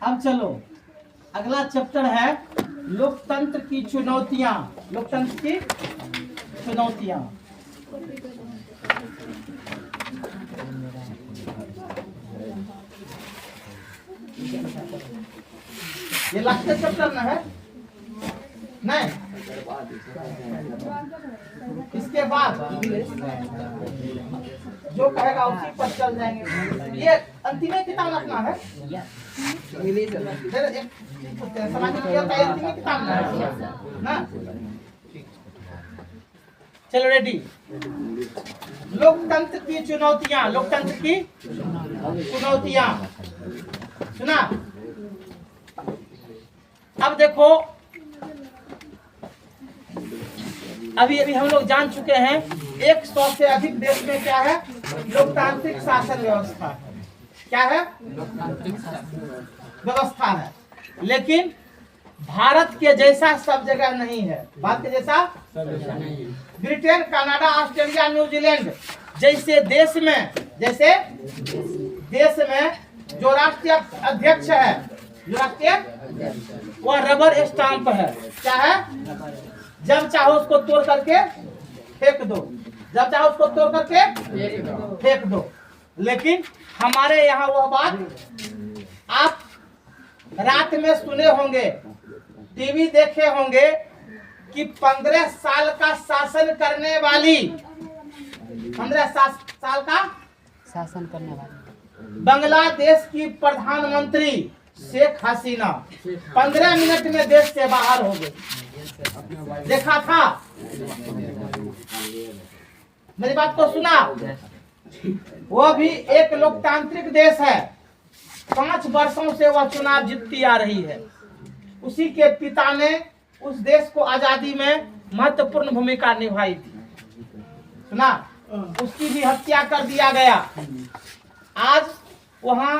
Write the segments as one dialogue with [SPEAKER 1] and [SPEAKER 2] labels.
[SPEAKER 1] अब चलो अगला चैप्टर है लोकतंत्र की चुनौतियां। लोकतंत्र की चुनौतियां। ये लास्ट चैप्टर ना है नहीं, इसके बाद जो कहेगा उसी पर चल जाएंगे। ये अंतिम किताब अपना है, सामाजिक अंतिम किताब ना। चलो रेडी। लोकतंत्र की चुनौतियां। लोकतंत्र की चुनौतियां सुना। अब देखो अभी हम लोग जान चुके हैं 100 से अधिक देश में क्या है, लोकतांत्रिक शासन व्यवस्था है। क्या है? व्यवस्था है। लेकिन भारत के जैसा सब जगह नहीं है। भारत के जैसा ब्रिटेन, कनाडा, ऑस्ट्रेलिया, न्यूजीलैंड जैसे देश में जो राष्ट्रीय अध्यक्ष है, जो राष्ट्रीय वह रबर स्टाम्प है। क्या है? जब चाहो उसको तोड़ करके फेंक दो, जब चाहो उसको तोड़ करके फेंक दो। लेकिन हमारे यहाँ वह बात आप रात में सुने होंगे, टीवी देखे होंगे कि 15 साल का शासन करने वाली 15 साल का
[SPEAKER 2] शासन करने वाली
[SPEAKER 1] बांग्लादेश की प्रधानमंत्री शेख हसीना 15 मिनट में देश से बाहर हो गई। देखा था? मेरी बात को सुना? वो भी एक लोकतांत्रिक देश है। 5 वर्षों से वह चुनाव जीतती आ रही है। उसी के पिता ने उस देश को आजादी में महत्वपूर्ण भूमिका निभाई थी। सुना? उसकी भी हत्या कर दिया गया। आज वहां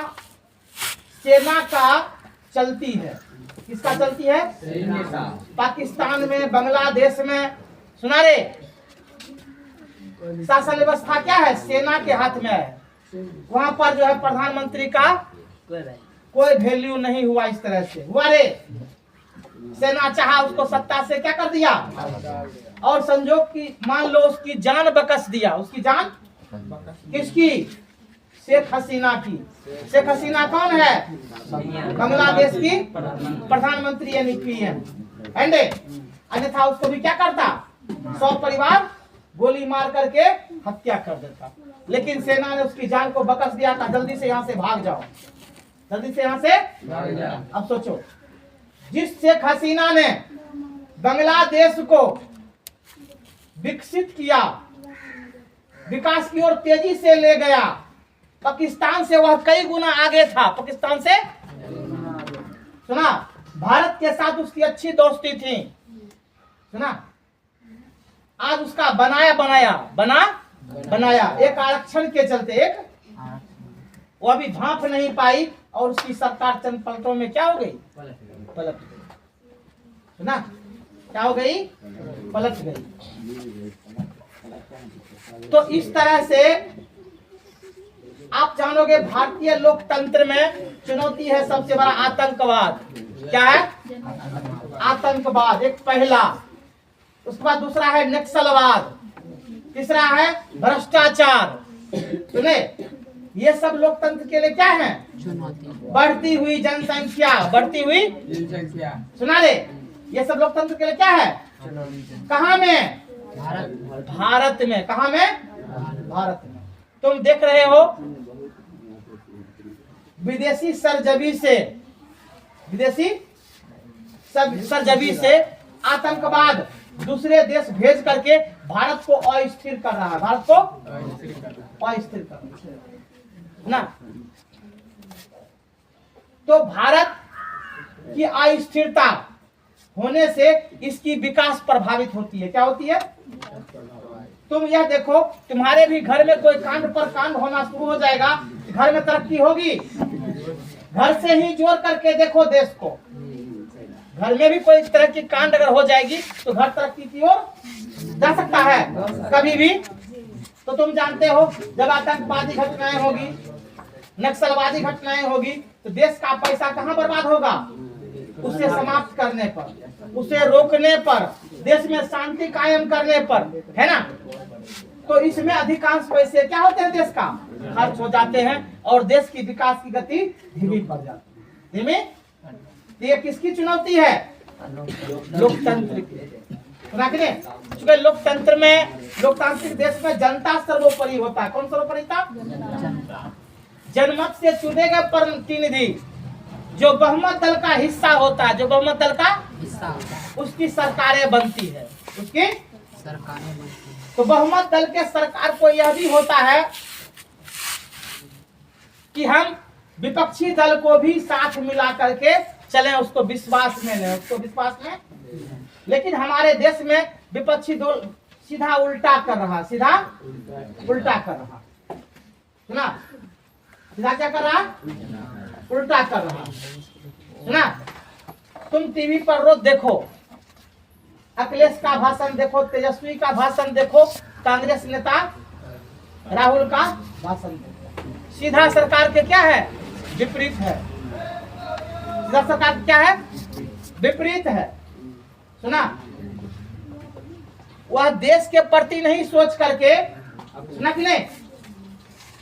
[SPEAKER 1] सेना का चलती है। किसका चलती है? पाकिस्तान में, बांग्लादेश में। सुना रे? शासन व्यवस्था क्या है? सेना के हाथ में है। वहां पर जो है प्रधानमंत्री का कोई वैल्यू नहीं हुआ। इस तरह से हुआ रे। सेना चाहा उसको सत्ता से क्या कर दिया, और संजोग की मान लो उसकी जान बकस दिया। उसकी जान किसकी? शेख हसीना की। शेख हसीना कौन है? बांग्लादेश की प्रधानमंत्री यानी पीएम। अन्यथा उसको भी क्या करता? 100 परिवार गोली मार करके हत्या कर देता। लेकिन सेना ने उसकी जान को बकस दिया था। जल्दी से यहाँ से भाग जाओ, जल्दी से यहाँ से भाग जाओ। अब सोचो, जिस शेख हसीना ने बांग्लादेश को विकसित किया, विकास की ओर तेजी से ले गया, पाकिस्तान से वह कई गुना आगे था। पाकिस्तान से सुना, भारत के साथ उसकी अच्छी दोस्ती थी। सुना, आज उसका बनाया एक आरक्षण के चलते एक वो अभी भांप नहीं पाई, और उसकी सरकार चंद पलटों में क्या हो गई? पलट गई। सुना, क्या हो गई? पलट गई। तो इस तरह से आप जानोगे भारतीय लोकतंत्र में चुनौती है सबसे बड़ा आतंकवाद। क्या है? आतंकवाद एक पहला। उसके बाद दूसरा है नक्सलवाद, तीसरा है भ्रष्टाचार। सुने, ये सब लोकतंत्र के लिए क्या है? बढ़ती हुई जनसंख्या। बढ़ती हुई सुना रे, ये सब लोकतंत्र के लिए क्या है? कहाँ में? भारत में। कहाँ में? भारत में। तुम देख रहे हो विदेशी सरजमी से आतंकवाद दूसरे देश भेज करके भारत को अस्थिर कर रहा है। भारत को अस्थिर कर रहा है ना। तो भारत की अस्थिरता होने से इसकी विकास प्रभावित होती है। क्या होती है? तुम यह देखो, तुम्हारे भी घर में कोई कांड पर कांड होना शुरू हो जाएगा, घर में तरक्की होगी। घर से ही जोड़ करके देखो देश को। घर में भी कोई तरह की कांड अगर हो जाएगी तो घर तरक्की की ओर जा सकता है कभी भी। तो तुम जानते हो जब आतंकवादी घटनाएं होगी, नक्सलवादी घटनाएं होगी, तो देश का पैसा कहाँ बर्बाद होगा? उसे समाप्त करने पर, उसे रोकने पर, देश में शांति कायम करने पर, है ना। तो इसमें अधिकांश पैसे क्या होते हैं? देश का खर्च हो जाते हैं और देश की विकास की गति धीमी पड़ जाती है। धीमी। तो ये किसकी चुनौती है? लोकतंत्र की। सुना कि नहीं? क्योंकि लोकतंत्र में, लोकतांत्रिक देश में जनता सर्वोपरि होता है। कौन सर्वोपरि था? जनमत से चुने गए प्रतिनिधि जो बहुमत दल का हिस्सा होता है, जो बहुमत दल का
[SPEAKER 2] हिस्सा होता है,
[SPEAKER 1] उसकी सरकारें बनती है, उसकी
[SPEAKER 2] सरकारें बनती हैं।
[SPEAKER 1] तो बहुमत दल के सरकार को यह भी होता है कि हम विपक्षी दल को भी साथ मिला करके चलें, उसको विश्वास में लें, उसको विश्वास में। लेकिन हमारे देश में विपक्षी दल सीधा उल्टा कर रहा, सीधा उल्टा कर रहा। सुना? सीधा क्या कर रहा? उल्टा कर रहा। सुना? तुम टीवी पर रोज देखो, अखिलेश का भाषण देखो, तेजस्वी का भाषण देखो, कांग्रेस नेता राहुल का भाषण देखो, सीधा सरकार के क्या है? विपरीत है। सीधा सरकार क्या है? विपरीत है। सुना? वह देश के प्रति नहीं सोच करके, सुना कि नहीं,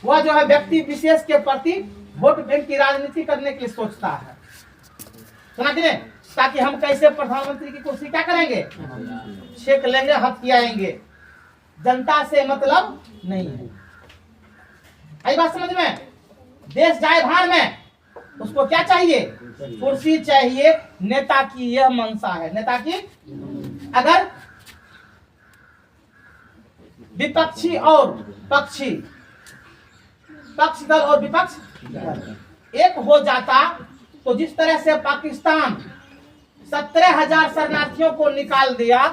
[SPEAKER 1] वह जो है व्यक्ति विशेष के प्रति वोट बैंक की राजनीति करने के लिए सोचता है। सुना कि नहीं? ताकि हम कैसे प्रधानमंत्री की कुर्सी क्या करेंगे? छेक लेंगे, हथियाएंगे। जनता से मतलब नहीं है। आई बात समझ में? देश जाए भार में, उसको क्या चाहिए? कुर्सी चाहिए। नेता की यह मंशा है, नेता की। अगर विपक्षी और पक्षी, पक्ष दल और विपक्ष एक हो जाता, तो जिस तरह से पाकिस्तान 17,000 शरणार्थियों को निकाल दिया,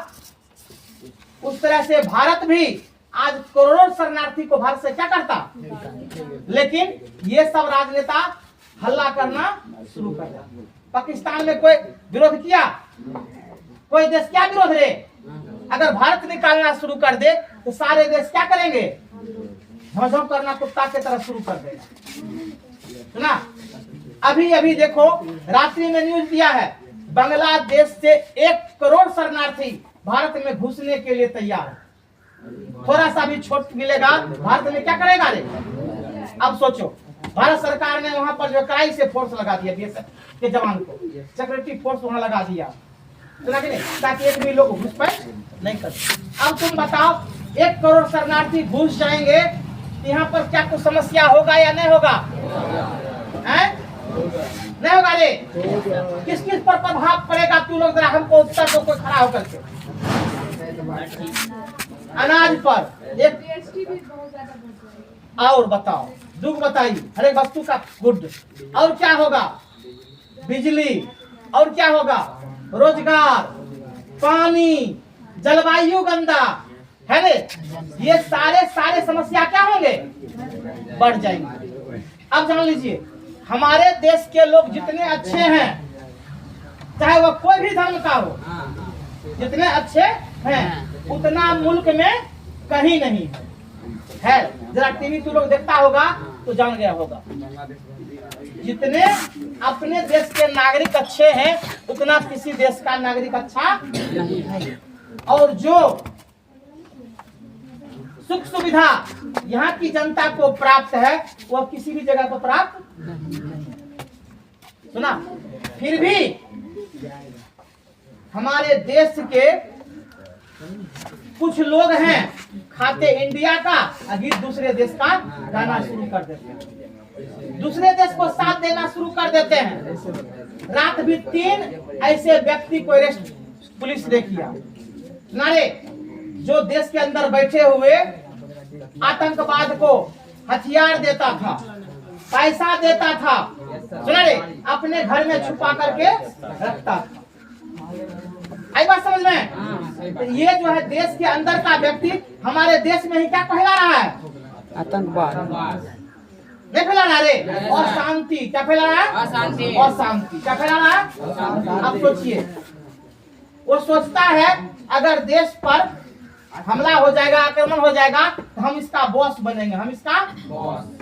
[SPEAKER 1] उस तरह से भारत भी आज करोड़ों शरणार्थी को भारत से क्या करता। लेकिन ये सब राजनेता हल्ला करना शुरू कर दिया। पाकिस्तान में कोई विरोध किया? कोई देश क्या विरोध रे? अगर भारत निकालना शुरू कर दे तो सारे देश क्या करेंगे? झोंझों करना कुत्ता की तरह शुरू कर देगा। सुना? अभी अभी देखो, रात्रि में न्यूज दिया है, बांग्लादेश से 1 करोड़ शरणार्थी भारत में घुसने के लिए तैयार है। थोड़ा सा भी छूट मिलेगा, भारत में क्या करेगा रे? अब सोचो, भारत सरकार ने वहां पर जो कड़ाई से फोर्स लगा दिया, बीएसएफ के जवान को सिक्योरिटी फोर्स वहां लगा दिया, सुना कि नहीं, ताकि एक भी लोग घुसपैठ नहीं कर सके। अब तुम बताओ, 1 करोड़ शरणार्थी घुस जाएंगे, यहाँ पर क्या कुछ समस्या होगा या नहीं होगा? नहीं होगा रे? किस किस पर प्रभाव पड़ेगा? तू लोग जरा हमको उत्तर दो, कोई खड़ा होकर के। अनाज पर एक, और बताओ, दुख बताइए, हर एक वस्तु का गुड। और क्या होगा? बिजली। और क्या होगा? रोजगार, पानी, जलवायु गंदा है रे। ये सारे समस्या क्या होंगे? बढ़ जाएंगे। अब जान लीजिए, हमारे देश के लोग जितने अच्छे हैं, चाहे वह कोई भी धर्म का हो, जितने अच्छे हैं उतना मुल्क में कहीं नहीं है। जरा टीवी तू लोग देखता होगा तो जान गया होगा, जितने अपने देश के नागरिक अच्छे हैं उतना किसी देश का नागरिक अच्छा नहीं है। और जो सुख सुविधा यहाँ की जनता को प्राप्त है वह किसी भी जगह पर प्राप्त नहीं। सुना? फिर भी हमारे देश के कुछ लोग हैं, खाते इंडिया का अभी दूसरे देश का गाना शुरू कर देते हैं, दूसरे देश को साथ देना शुरू कर देते हैं। रात भी 3 ऐसे व्यक्ति को अरेस्ट पुलिस ने किया। नारे जो देश के अंदर बैठे हुए आतंकवाद को हथियार देता था, पैसा देता था, सुना रे, अपने घर में छुपा करके रखता था। आई बात समझ में? तो ये जो है देश के अंदर का व्यक्ति हमारे देश में ही क्या फैला रहा है?
[SPEAKER 2] आतंकवाद
[SPEAKER 1] नहीं फैला रहा रे? और शांति क्या फैला रहा है? अशांति। और शांति क्या फैला रहा है? अब सोचिए, वो सोचता है अगर देश पर हमला हो जाएगा, आक्रमण हो जाएगा तो हम इसका बॉस बनेंगे, हम इसका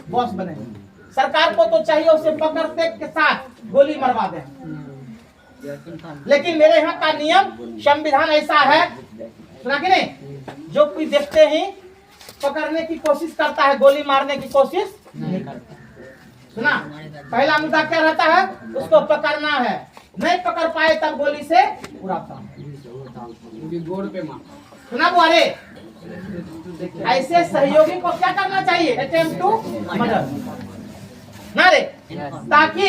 [SPEAKER 1] बॉस बनेंगे। सरकार को तो चाहिए उसे पकड़ते के साथ गोली मरवा दें, लेकिन मेरे यहाँ का नियम संविधान ऐसा है, सुना कि नहीं, जो कोई देखते ही पकड़ने की कोशिश करता है गोली मारने की कोशिश नहीं करता। सुना, पहला मुद्दा क्या रहता है, उसको पकड़ना है, नहीं पकड़ पाए तब गोली से उड़ाता। सुना बुआरे, ऐसे सहयोगी को क्या करना चाहिए, अटेम्प्ट टू मर्डर ना रे, ताकि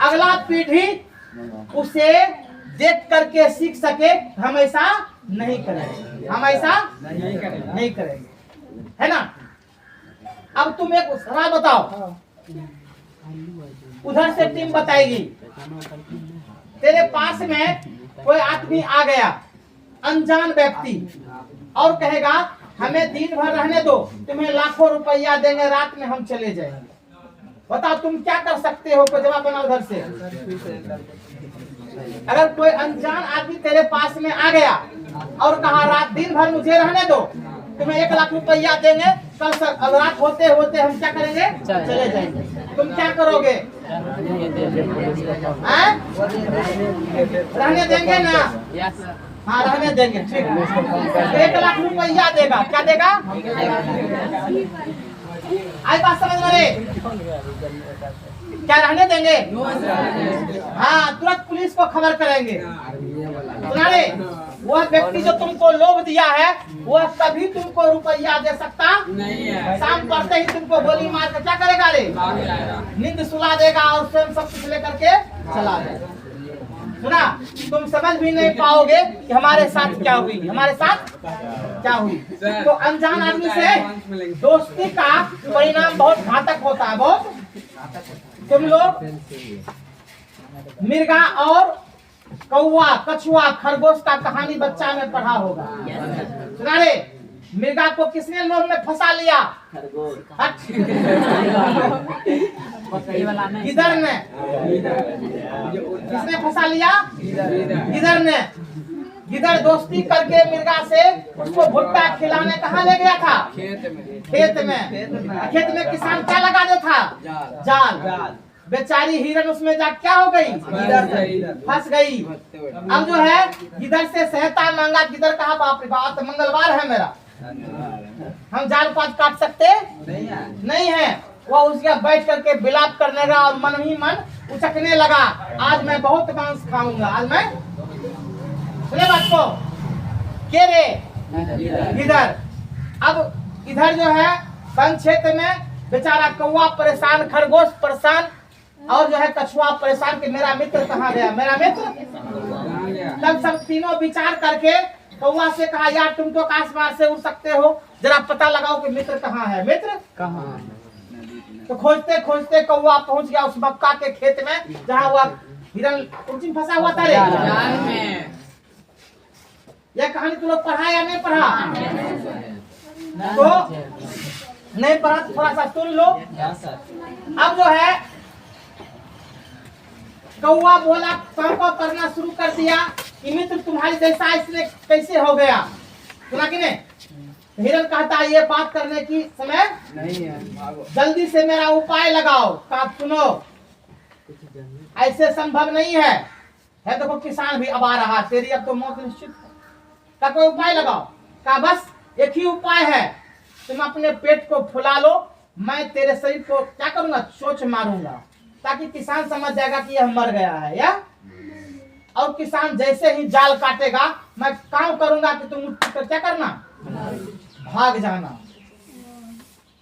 [SPEAKER 1] अगला पीढ़ी उसे देख करके सीख सके, हम ऐसा नहीं करेंगे, हम ऐसा नहीं करेंगे, है ना। अब तुम एक सवाल बताओ, उधर से टीम बताएगी, तेरे पास में कोई आदमी आ गया, अनजान व्यक्ति, और कहेगा हमें दिन भर रहने दो, तुम्हें लाखों रुपया देंगे, रात में हम चले जाएंगे, बताओ तुम क्या कर सकते हो, कोई जवाब बनाओ उधर से। अगर कोई अनजान आदमी तेरे पास में आ गया और कहा रात दिन भर मुझे रहने दो, तुम्हें 1 लाख रुपया देंगे, कल रात होते होते हम क्या करेंगे, चले जाएंगे, तुम क्या करोगे, रहने देंगे ना, हाँ रहने देंगे, ठीक है, 1 लाख रुपया देगा, क्या देगा, आई बात समझ में, क्या रहने देंगे, हाँ तुरंत पुलिस को खबर करेंगे। सुना रे, वह व्यक्ति जो तुमको लोभ दिया है वह कभी तुमको रुपया दे सकता नहीं है, शाम पड़ते ही तुमको गोली मार कर क्या करेगा रे, नींद सुला देगा और स्वयं सब कुछ लेकर के चला जाएगा। सुना, तुम समझ भी नहीं पाओगे कि हमारे साथ क्या हुई, हमारे साथ क्या हुई। तो अनजान आदमी से दोस्ती का परिणाम बहुत घातक होता है, बहुत। तुम लोग मिर्गा और कौवा, कछुआ, खरगोश का कहानी बच्चा में पढ़ा होगा। सुना रे, मिर्गा को किसने लोभ में फंसा लिया, गिदड़ ने, किसने फंसा लिया, गिदड़ ने। गिदड़ दोस्ती करके मिर्गा से उसको भुट्टा खिलाने कहाँ ले गया था, खेत में। खेत में किसान क्या लगा दे था, जाल। बेचारी हिरन उसमें जा क्या हो गई, फंस गई। अब जो है गिदड़ से सहायता मांगा, गिदड़ कहा बाप रे बाप, मंगलवार है मेरा, हम जाल पात काट सकते नहीं है। वह उसका बैठ करके विलाप करने लगा और मन ही मन उचकने लगा, आज मैं बहुत मांस खाऊंगा, आज मैं। सुने बात को, के रे गिदड़। अब इधर जो है वन क्षेत्र में बेचारा कौवा परेशान, खरगोश परेशान, और जो है कछुआ परेशान कि मेरा मित्र कहाँ गया, मेरा मित्र। तब सब तीनों विचार करके कौवा से कहा, यार तुम तो आसमान से उड़ सकते हो, जरा पता लगाओ कि मित्र कहाँ है, मित्र कहाँ। तो खोजते खोजते कौवा पहुंच गया उस मक्का के खेत में जहाँ वह हिरन उलझन फंसा हुआ था। यह कहानी तुम लोग पढ़ा या नहीं पढ़ा, तो नहीं पढ़ा तो थोड़ा सा सुन लो। अब जो है कौवा बोला, काम करना शुरू कर दिया कि मित्र तुम्हारी जैसा इसने कैसे हो गया, सुना कि नहीं। हिरन कहता है ये बात करने की समय नहीं है, जल्दी से मेरा उपाय लगाओ। कहा सुनो, ऐसे संभव नहीं है, देखो किसान भी अब आ रहा, तेरी अब तो मौत निश्चित है, का कोई उपाय लगाओ। कहा बस एक ही उपाय है, तुम अपने पेट को फुला लो, मैं तेरे शरीर को क्या करूंगा, सोच मारूंगा, ताकि किसान समझ जाएगा कि यह मर गया है। या और किसान जैसे ही जाल काटेगा, मैं काम करूंगा कि तुम उठ क्या करना, भाग जाना।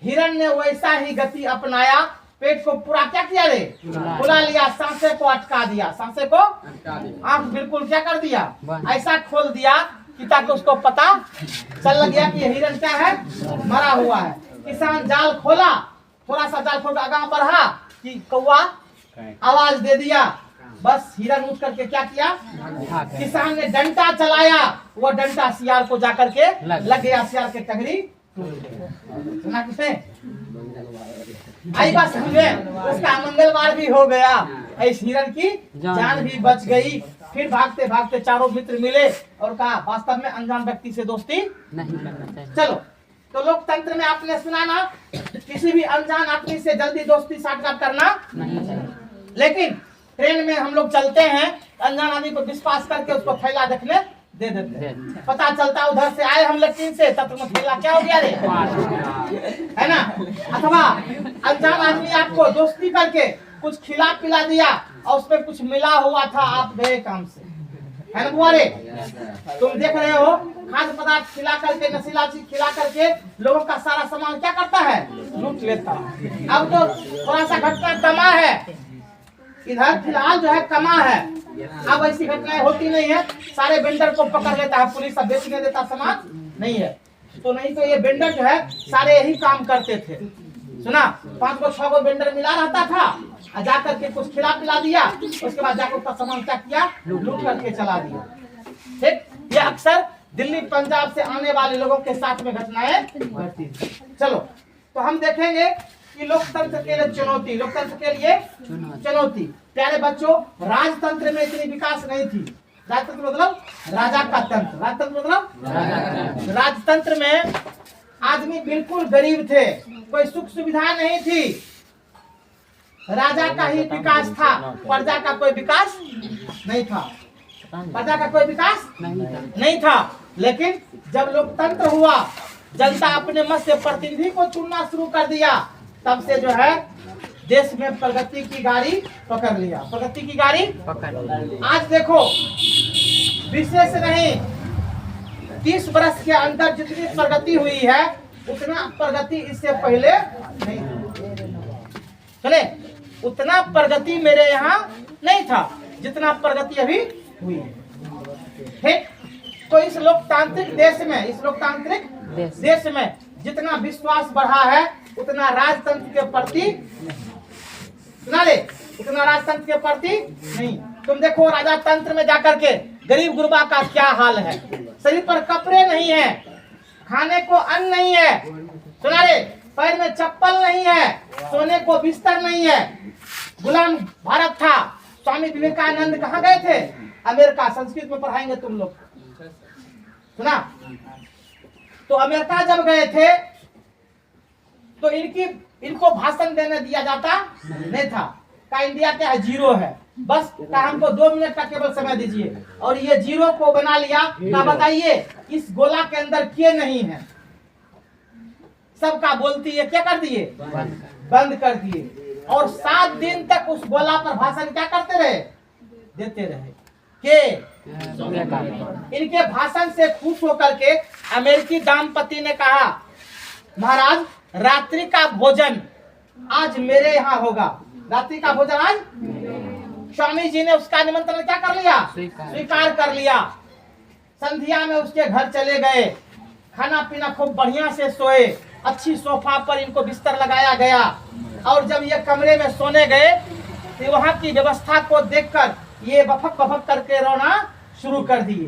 [SPEAKER 1] हिरन ने वैसा ही गति अपनाया, पेट को पूरा क्या किया रे, फुला लिया, सांसें को अटका दिया, सांसें को आंख बिल्कुल क्या कर दिया, ऐसा खोल दिया कि ताकि उसको पता चल गया कि हिरन क्या है, मरा हुआ है। किसान जाल खोला, थोड़ा सा जाल खोल आगे बढ़ा कि कौवा आवाज दे दिया, बस हिरन उठ करके क्या किया, किसान ने डंडा चलाया, वो डंडा सियार को जाकर के लग गया, सियार के टंगरी सुना किसने, आई बात समझ में। उसका मंगलवार भी हो गया, इस हिरन की जान भी बच गई। फिर भागते भागते चारों मित्र मिले और कहा वास्तव में अनजान व्यक्ति से दोस्ती नहीं करना चाहिए, चलो। तो लोकतंत्र में आपने सुना ना, किसी भी अनजान आदमी से जल्दी दोस्ती साठगांठ करना
[SPEAKER 2] नहीं चाहिए।
[SPEAKER 1] लेकिन ट्रेन में हम लोग चलते हैं, अनजान आदमी को विश्वास करके उसको थैला देखने दे देते हैं। पता चलता उधर से आए हम लैट्रिन से, तब तुम थैला क्या हो गया रे, है ना। अथवा अनजान आदमी आपको दोस्ती करके कुछ खिला पिला दिया और उसमें कुछ मिला हुआ था, आप गए काम से, है ना बुआ रे। तुम देख रहे हो खाद्य पदार्थ खिला करके, नशीला चीज खिला करके लोगों का सारा सामान क्या करता है, लूट लेता है। अब तो थोड़ा सा घटना कमा है इधर फिलहाल जो है, कमा है। अब ऐसी घटनाएं होती नहीं है, सारे वेंडर को पकड़ लेता है पुलिस, अब बेचने देता सामान नहीं है। तो नहीं तो ये वेंडर जो है सारे यही काम करते थे। सुना, 5 को 6 को वेंडर मिला रहता था, जाकर के कुछ खिला पिला दिया, उसके बाद जाकर उसका सामान क्या किया, लूट करके चला दिया। ठीक, ये अक्सर दिल्ली पंजाब से आने वाले लोगों के साथ में घटनाएं घटती थी। चलो, तो हम देखेंगे कि लोकतंत्र के लिए चुनौती, लोकतंत्र के लिए चुनौती। प्यारे बच्चों, राजतंत्र में इतनी विकास नहीं थी। राजतंत्र मतलब राजा का तंत्र, राजतंत्र मतलब राजतंत्र में आदमी बिल्कुल गरीब थे, कोई सुख सुविधा नहीं थी, राजा का ही विकास था, प्रजा का कोई विकास नहीं था, प्रजा का कोई विकास नहीं था। लेकिन जब लोकतंत्र हुआ, जनता अपने मत से प्रतिनिधि को चुनना शुरू कर दिया, तब से जो है देश में प्रगति की गाड़ी पकड़ लिया, प्रगति की गाड़ी पकड़ लिया। आज देखो, विशेष नहीं 30 वर्ष के अंदर जितनी प्रगति हुई है, उतना प्रगति इससे पहले नहीं था। चले, उतना प्रगति मेरे यहाँ नहीं था जितना प्रगति अभी हुई है। ठीक, तो इस लोकतांत्रिक देश में, इस लोकतांत्रिक देश में जितना विश्वास बढ़ा है, उतना राजतंत्र के प्रति सुना ले, उतना राजतंत्र के प्रति नहीं। तुम देखो राजा तंत्र में जाकर के गरीब गुरबा का क्या हाल है, शरीर पर कपड़े नहीं है, खाने को अन्न नहीं है, सुना ले, पैर में चप्पल नहीं है, सोने को बिस्तर नहीं है। गुलाम भारत था। स्वामी विवेकानंद कहाँ गए थे, अमेरिका। संस्कृत में पढ़ाएंगे तुम लोग, सुना। तो अमेरिका जब गए थे तो इनको भाषण देने दिया जाता नहीं था। का इंडिया क्या है, जीरो है, बस का हमको 2 मिनट का केवल समय दीजिए, और ये जीरो को बना लिया। का बताइए, इस गोला के अंदर किए नहीं है, सबका बोलती है क्या कर दिए, बंद कर दिए। और 7 दिन तक उस गोला पर भाषण क्या करते रहे, देते रहे। इनके भाषण से खुश होकर के अमेरिकी दाम्पति ने कहा, महाराज रात्रि का भोजन आज मेरे यहाँ होगा, रात्रि का भोजन आज। स्वामी जी ने उसका निमंत्रण क्या कर लिया, स्वीकार कर लिया। संध्या में उसके घर चले गए, खाना पीना खूब बढ़िया से सोए, अच्छी सोफा पर इनको बिस्तर लगाया गया। और जब ये कमरे में सोने गए तो वहाँ की व्यवस्था को देखकर ये बफक बफक करके रोना शुरू कर दिए।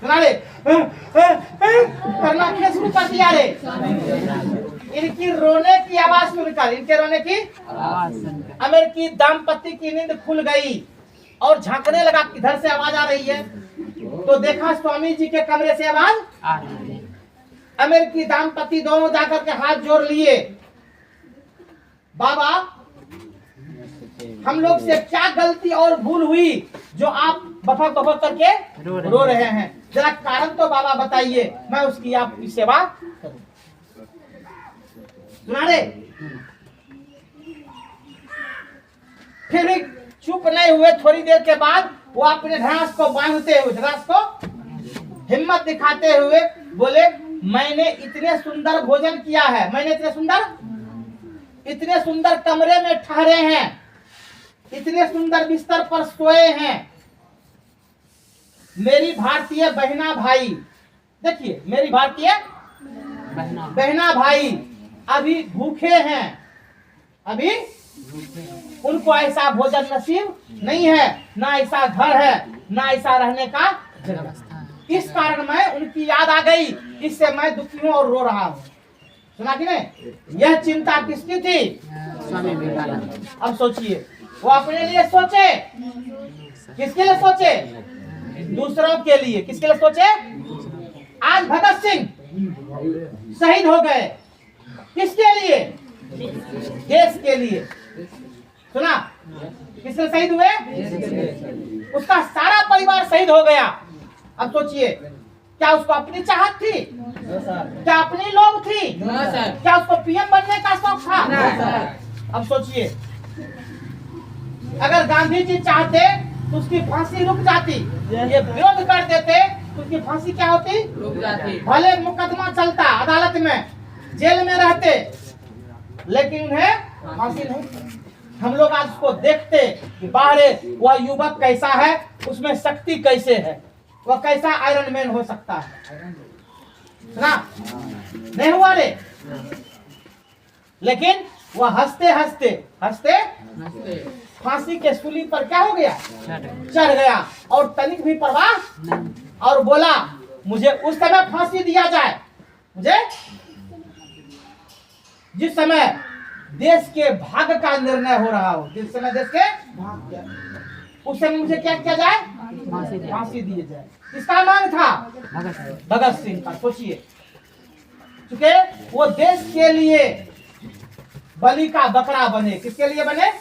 [SPEAKER 1] सुना रे, करना क्या शुरू कर दिया रे। इनकी रोने की आवाज सुनकर, इनके रोने की आवाज सुनकर अमेरिकी दाम्पत्य की नींद खुल गई और झांकने लगा, किधर से आवाज आ रही है। तो देखा स्वामी जी के कमरे से आवाज आ रही है। अमेरिकी दाम्पत्य दोनों जाकर के हाथ जोड़ लिए, बाबा हम लोग से क्या गलती और भूल हुई जो आप बफक बफक करके रो रहे हैं, जरा कारण तो बाबा बताइए, मैं उसकी आपकी सेवा करूं। सुना रे, फिर भी चुप नहीं हुए। थोड़ी देर के बाद वो अपने ढांस को बांधते हुए, ढांस को हिम्मत दिखाते हुए बोले, मैंने इतने सुंदर भोजन किया है, मैंने इतने सुंदर कमरे में ठहरे हैं, इतने सुंदर बिस्तर पर सोए हैं। मेरी भारतीय बहना भाई, देखिए मेरी भारतीय बहना भाई अभी भूखे हैं, अभी उनको ऐसा भोजन नसीब नहीं है, ना ऐसा घर है, ना ऐसा रहने का जगह। इस कारण मैं उनकी याद आ गई, इससे मैं दुखी हूँ और रो रहा हूँ। सुना कि नहीं? यह चिंता किसकी थी? स्वामी विवेकानंद। अब सोचिए, वो अपने लिए सोचे, किसके लिए सोचे? दूसरों के लिए। किसके लिए सोचे? आज भगत सिंह शहीद हो गए। किसके लिए? देश के लिए। सुना? किसने शहीद हुए? उसका सारा परिवार शहीद हो गया। अब सोचिए, क्या उसको अपनी चाहत थी? क्या अपनी लोभ थी? क्या उसको पीएम बनने का शौक था? अब सोचिए, अगर गांधी जी चाहते तो उसकी फांसी रुक जाती, ये विरोध कर देते तो उसकी फांसी क्या होती? रुक जाती। भले मुकदमा चलता अदालत में, जेल में रहते, लेकिन उन्हें फांसी नहीं। हम लोग आज उसको देखते कि बाहर वह युवक कैसा है, उसमें शक्ति कैसे है, वह कैसा आयरन मैन हो सकता है ना? नहीं हुआ रे। लेकिन वह हंसते हंसते फांसी के सूली पर क्या हो गया? चढ़ गया और तनिक भी परवाह, और बोला मुझे उस समय फांसी दिया जाए, मुझे जिस समय देश के भाग का निर्णय हो रहा हो, जिस समय देश के उस समय मुझे क्या किया जाए? फांसी दी जाए। किसका मांग था? भगत सिंह का। सोचिए, क्योंकि वो देश के लिए बलि का बकरा बने। किसके लिए बने?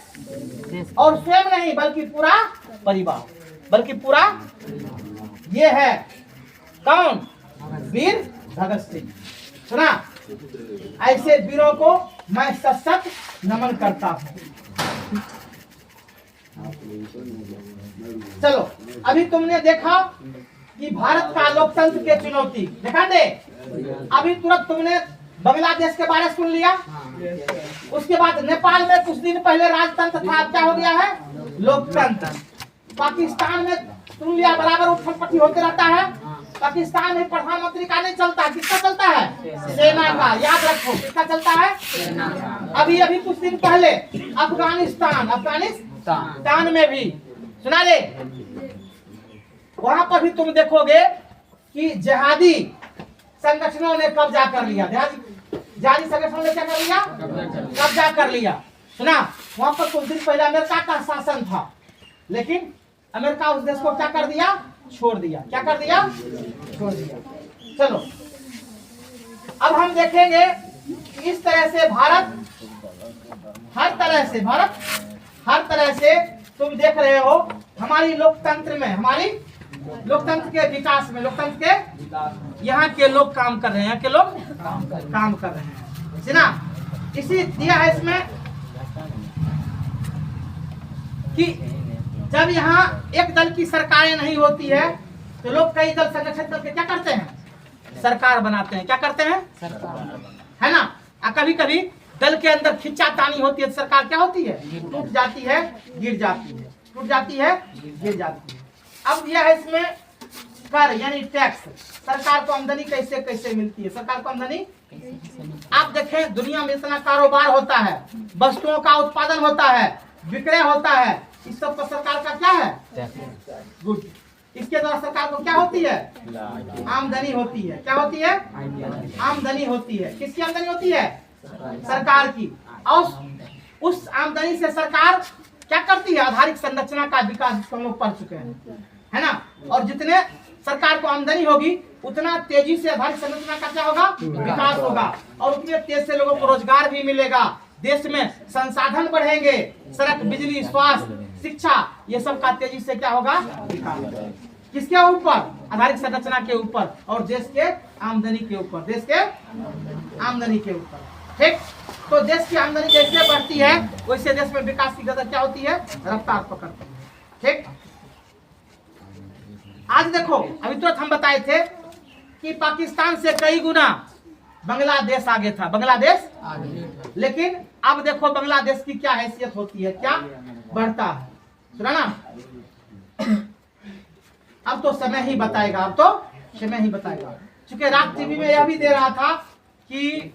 [SPEAKER 1] और स्वयं नहीं बल्कि पूरा परिवार, बल्कि पूरा। ये है कौन? वीर भगत सिंह। सुना? ऐसे वीरों को मैं सशक्त नमन करता हूं। चलो, अभी तुमने देखा कि भारत का लोकतंत्र के चुनौती देखा दे। अभी तुरंत तुमने बांग्लादेश के बारे में सुन लिया। उसके बाद नेपाल में कुछ दिन पहले राजतंत्र था, अब क्या हो गया है? लोकतंत्र। पाकिस्तान में सुन लिया, बराबर उठन-पट्टी होते रहता है। पाकिस्तान में प्रधानमंत्री का नहीं चलता, किसका चलता है? सेना का। याद रखो, किसका चलता है? अभी अभी कुछ दिन पहले अफगानिस्तान में भी सुना दे, वहां पर भी तुम देखोगे कि जिहादी संगठनों ने कब्जा कर लिया। जिहादी संगठनों ने क्या कर लिया? कब्जा कर लिया। सुना? वहां पर कुछ दिन पहले अमेरिका का शासन था, लेकिन अमेरिका उस देश को क्या कर दिया? छोड़ दिया। क्या कर दिया? छोड़ दिया। चलो, अब हम देखेंगे कि इस तरह से भारत हर तरह से तुम देख रहे हो हमारी लोकतंत्र में, हमारी लोकतंत्र के विकास में, लोकतंत्र के यहाँ के लोग काम कर रहे हैं, यहाँ के लोग काम कर रहे हैं। सुना? इसी दिया है इसमें कि जब यहाँ एक दल की सरकारें नहीं होती है तो लोग कई दल संगठित करके क्या करते हैं? सरकार बनाते हैं। क्या करते हैं? है ना? कभी कभी दल के अंदर खिंचातानी होती है, सरकार क्या होती है? टूट जाती है, गिर जाती है, टूट जाती है, गिर जाती है। अब यह है इसमें कर यानी टैक्स। सरकार को आमदनी कैसे कैसे मिलती है? सरकार को आमदनी आप देखें, दुनिया में इतना कारोबार होता है, वस्तुओं का उत्पादन होता है, विक्रय होता है, इस सब का सरकार का क्या है? गुड। इसके द्वारा सरकार को क्या होती है? आमदनी होती है। क्या होती है? आमदनी होती है। किसकी आमदनी होती है? सरकार की। और उस आमदनी से सरकार क्या करती है? आधारिक संरचना का विकास हम लोग पढ़ चुके हैं, है ना? और जितने सरकार को आमदनी होगी उतना तेजी से आधारिक संरचना का क्या होगा? विकास होगा, और उतने तेज से लोगों को रोजगार भी मिलेगा, देश में संसाधन बढ़ेंगे, सड़क, बिजली, स्वास्थ्य, शिक्षा, ये सब का तेजी से क्या होगा? विकास। किसके ऊपर? आधारिक संरचना के ऊपर और देश के आमदनी के ऊपर, देश के आमदनी के ऊपर। ठीक? तो देश की आमदनी जैसे बढ़ती है वैसे देश में विकास की गति क्या होती है? रफ्तार पकड़ती है। ठीक? आज देखो, अभी तुरंत हम बताए थे कि पाकिस्तान से कई गुना बांग्लादेश आगे था, बांग्लादेश आगे। लेकिन अब देखो बांग्लादेश की क्या हैसियत होती है, क्या बढ़ता है। सुना ना? अब तो समय ही बताएगा, अब तो समय ही बताएगा। क्योंकि रात टीवी में यह भी दे रहा था कि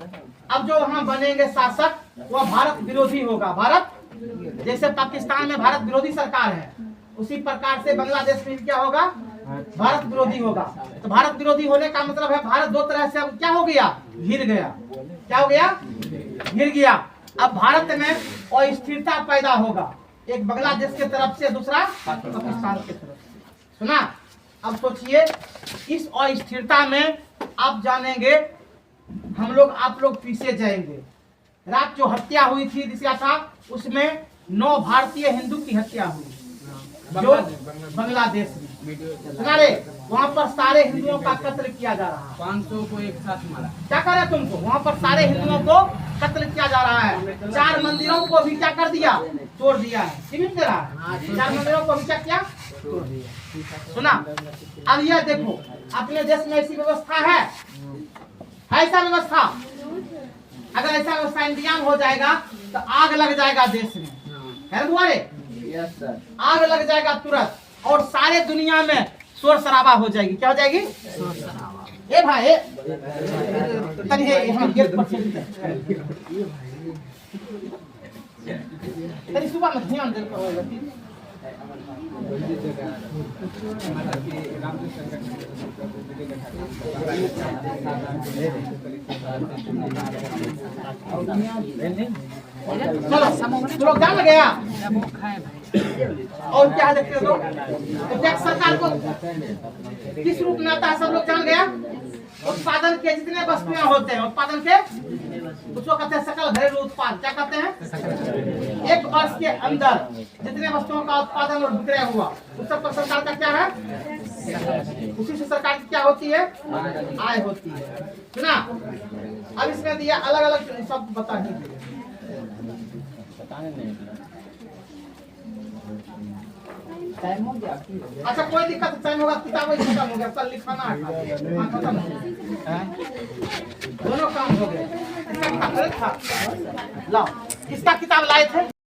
[SPEAKER 1] अब जो वहां बनेंगे शासक वह भारत विरोधी होगा। भारत, जैसे पाकिस्तान में भारत विरोधी सरकार है, उसी प्रकार से बांग्लादेश में क्या होगा? भारत विरोधी होगा। तो भारत विरोधी होने का मतलब है भारत दो तरह से अब क्या हो गया? घिर गया। क्या हो गया? घिर गया। अब भारत में अस्थिरता पैदा होगा, एक बांग्लादेश की तरफ से, दूसरा पाकिस्तान की तरफ से। सुना? अब सोचिए, इस अस्थिरता में आप जानेंगे हम लोग आप लोग पीछे जाएंगे। रात जो हत्या हुई थी दिशा था, उसमें 9 भारतीय हिंदू की हत्या हुई जो बांग्लादेश में। सुना रे, वहाँ पर सारे हिंदुओं का कत्ल किया जा रहा है।
[SPEAKER 3] 500 को एक साथ मारा।
[SPEAKER 1] क्या करे तुमको? वहाँ पर सारे हिंदुओं को कत्ल किया जा रहा है। 4 मंदिरों को भी क्या कर दिया? तोड़ दिया है। सीमित दे रहा है। 4 मंदिरों को भी क्या किया? तोड़ दिया। सुना? अब यह देखो, अपने देश में ऐसी व्यवस्था है ऐसा व्यवस्था, अगर ऐसा व्यवस्था इंडिया में हो जाएगा तो आग लग जाएगा देश में, है तुम्हारे?
[SPEAKER 3] Yes sir.
[SPEAKER 1] आग लग जाएगा तुरंत, और सारे दुनिया में शोर शराबा हो जाएगी। क्या हो जाएगी? ए भाई तनी है यहाँ गेट पर तनी सुबह में ध्यान दे चलो तुम लोग जान गया और क्या देखते हो? तो टैक्स सरकार को किस रूप में आता है सब लोग जान गया। उत्पादन के जितने वस्तुएं होते हैं, उत्पादन के उसको कहते हैं सकल घरेलू उत्पाद। क्या कहते हैं? एक वर्ष के अंदर जितने वस्तुओं का उत्पादन और विक्रय हुआ उस सब पर सरकार का क्या है? उसी से सरकार की क्या होती है? आय होती है। सुना? अब इसमें दिया अलग अलग सब बता दीजिए।
[SPEAKER 2] टाइम हो गया।
[SPEAKER 1] अच्छा कोई दिक्कत टाइम होगा, किताबें खत्म हो गया, कल लिखाना है, खत्म हो गया, दोनों काम हो गए। इसका किताब था, लाओ, इसका किताब लाए थे।